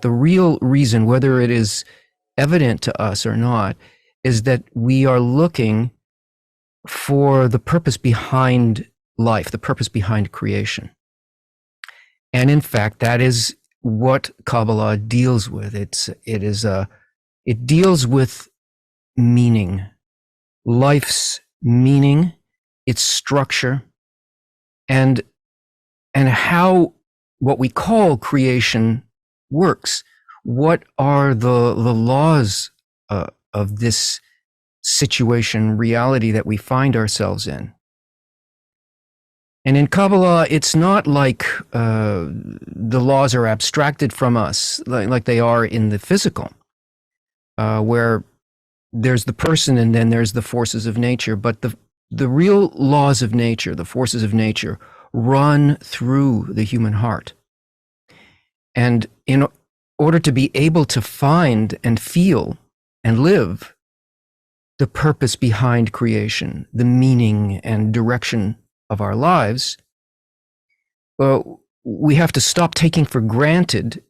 The real reason, whether it is evident to us or not, is that we are looking for the purpose behind life, the purpose behind creation. And in fact, that is what Kabbalah deals with. It deals with meaning, life's meaning, its structure, and how what we call creation works. What are the laws of this situation, reality that we find ourselves in? And in Kabbalah, it's not like the laws are abstracted from us, like they are in the physical, where there's the person and then there's the forces of nature. But the real laws of nature, the forces of nature, run through the human heart. And in order to be able to find and feel and live the purpose behind creation, the meaning and direction of our lives, we have to stop taking for granted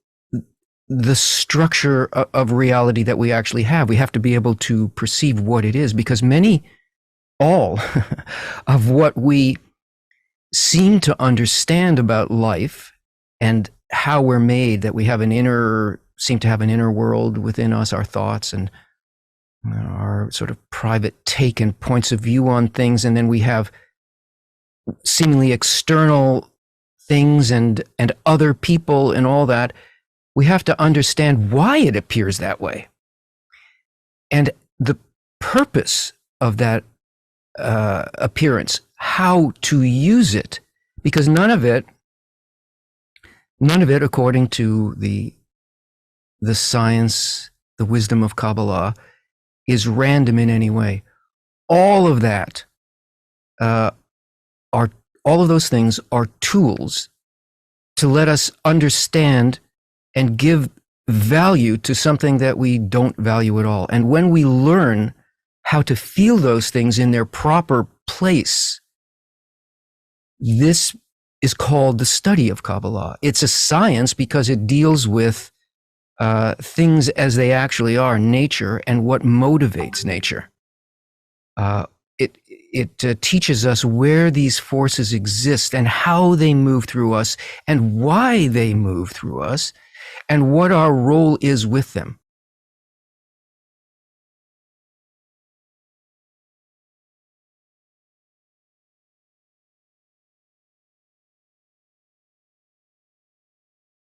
the structure of reality that we actually have. We have to be able to perceive what it is, because all of what we seem to understand about life and how we're made, that we have seem to have an inner world within us, our thoughts and our sort of private take and points of view on things, and then we have seemingly external things and other people and all that. We have to understand why it appears that way and the purpose of that appearance, how to use it, because none of it, according to the science, the wisdom of Kabbalah, is random in any way. All of that all of those things are tools to let us understand and give value to something that we don't value at all. And when we learn how to feel those things in their proper place, this is called the study of Kabbalah. It's a science because it deals with things as they actually are, nature, and what motivates nature. It teaches us where these forces exist and how they move through us and why they move through us and what our role is with them.